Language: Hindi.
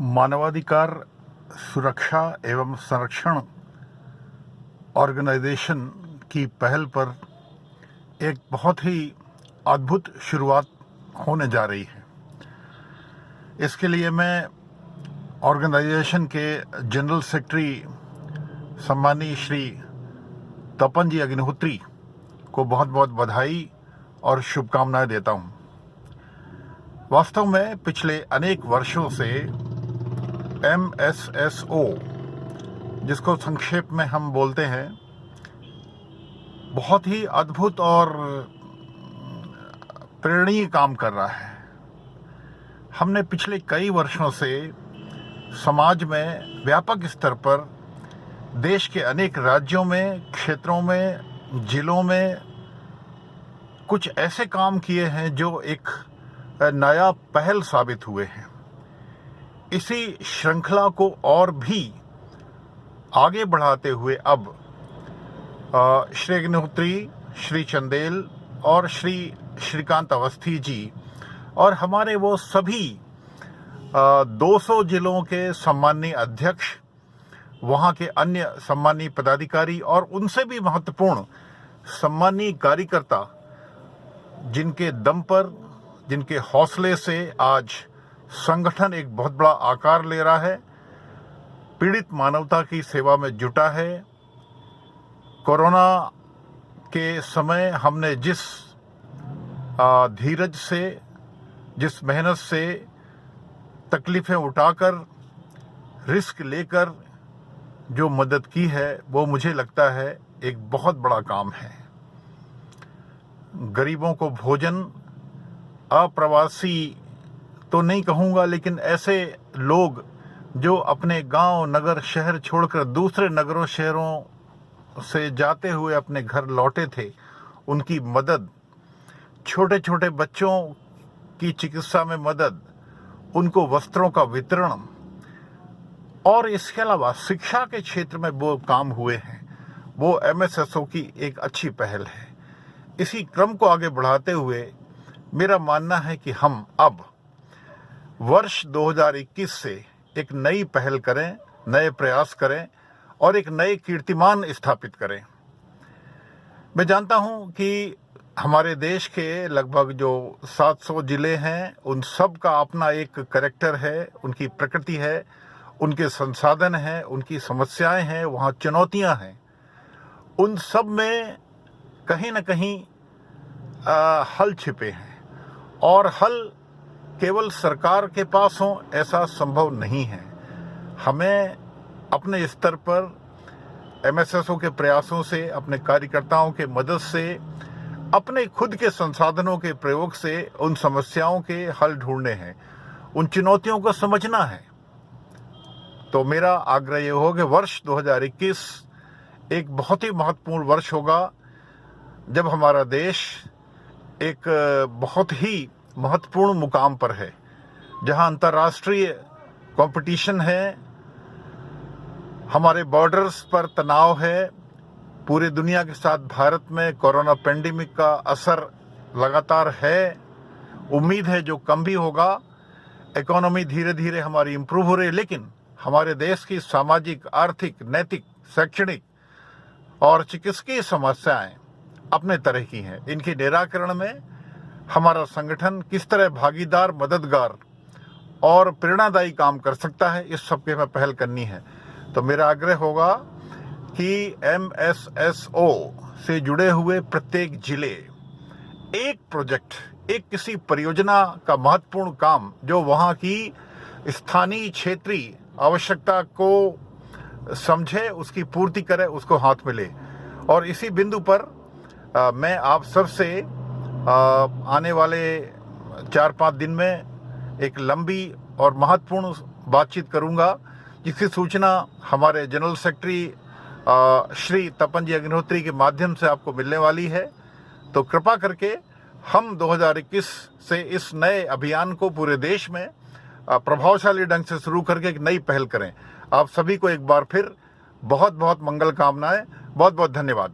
मानवाधिकार सुरक्षा एवं संरक्षण ऑर्गेनाइजेशन की पहल पर एक बहुत ही अद्भुत शुरुआत होने जा रही है। इसके लिए मैं ऑर्गेनाइजेशन के जनरल सेक्रेटरी सम्मानीय श्री तपन जी अग्निहोत्री को बहुत बहुत बधाई और शुभकामनाएं देता हूं। वास्तव में पिछले अनेक वर्षों से MSSO, जिसको संक्षेप में हम बोलते हैं, बहुत ही अद्भुत और प्रेरणीय काम कर रहा है। हमने पिछले कई वर्षों से समाज में व्यापक स्तर पर देश के अनेक राज्यों में, क्षेत्रों में, जिलों में कुछ ऐसे काम किए हैं जो एक नया पहल साबित हुए हैं। इसी श्रृंखला को और भी आगे बढ़ाते हुए अब श्री अग्निहोत्री, श्री चंदेल और श्री श्रीकांत अवस्थी जी और हमारे वो सभी 200 जिलों के सम्मानीय अध्यक्ष, वहाँ के अन्य सम्मानीय पदाधिकारी और उनसे भी महत्वपूर्ण सम्मानीय कार्यकर्ता, जिनके दम पर, जिनके हौसले से आज संगठन एक बहुत बड़ा आकार ले रहा है, पीड़ित मानवता की सेवा में जुटा है। कोरोना के समय हमने जिस धीरज से, जिस मेहनत से, तकलीफें उठाकर, रिस्क लेकर जो मदद की है, वो मुझे लगता है एक बहुत बड़ा काम है। गरीबों को भोजन, अप्रवासी तो नहीं कहूँगा, लेकिन ऐसे लोग जो अपने गांव, नगर, शहर छोड़कर दूसरे नगरों, शहरों से जाते हुए अपने घर लौटे थे, उनकी मदद, छोटे छोटे बच्चों की चिकित्सा में मदद, उनको वस्त्रों का वितरण और इसके अलावा शिक्षा के क्षेत्र में वो काम हुए हैं, वो MSSO की एक अच्छी पहल है। इसी क्रम को आगे बढ़ाते हुए मेरा मानना है कि हम अब वर्ष 2021 से एक नई पहल करें, नए प्रयास करें और एक नए कीर्तिमान स्थापित करें। मैं जानता हूं कि हमारे देश के लगभग जो 700 जिले हैं, उन सब का अपना एक कैरेक्टर है, उनकी प्रकृति है, उनके संसाधन हैं, उनकी समस्याएं हैं, वहाँ चुनौतियां हैं। उन सब में कहीं न कहीं हल छिपे हैं और हल केवल सरकार के पास हो ऐसा संभव नहीं है। हमें अपने स्तर पर MSSO के प्रयासों से, अपने कार्यकर्ताओं के मदद से, अपने खुद के संसाधनों के प्रयोग से उन समस्याओं के हल ढूंढने हैं, उन चुनौतियों को समझना है। तो मेरा आग्रह ये हो कि वर्ष 2021 एक बहुत ही महत्वपूर्ण वर्ष होगा, जब हमारा देश एक बहुत ही महत्वपूर्ण मुकाम पर है, जहां अंतर्राष्ट्रीय कंपटीशन है, हमारे बॉर्डर्स पर तनाव है, पूरे दुनिया के साथ भारत में कोरोना पेंडेमिक का असर लगातार है, उम्मीद है जो कम भी होगा, इकोनॉमी धीरे धीरे हमारी इंप्रूव हो रही है, लेकिन हमारे देश की सामाजिक, आर्थिक, नैतिक, शैक्षणिक और चिकित्सकीय समस्याएं अपने तरह की हैं। इनके निराकरण में हमारा संगठन किस तरह भागीदार, मददगार और प्रेरणादायी काम कर सकता है, इस सब के हमें पहल करनी है। तो मेरा आग्रह होगा कि MSSO से जुड़े हुए प्रत्येक जिले एक प्रोजेक्ट, एक किसी परियोजना का महत्वपूर्ण काम जो वहाँ की स्थानीय, क्षेत्रीय आवश्यकता को समझे, उसकी पूर्ति करे, उसको हाथ में ले। और इसी बिंदु पर मैं आप सबसे आने वाले 4-5 दिन में एक लंबी और महत्वपूर्ण बातचीत करूंगा, जिसकी सूचना हमारे जनरल सेक्रेटरी श्री तपन जी अग्निहोत्री के माध्यम से आपको मिलने वाली है। तो कृपा करके हम 2021 से इस नए अभियान को पूरे देश में प्रभावशाली ढंग से शुरू करके एक नई पहल करें। आप सभी को एक बार फिर बहुत बहुत मंगल कामनाएं। बहुत बहुत धन्यवाद।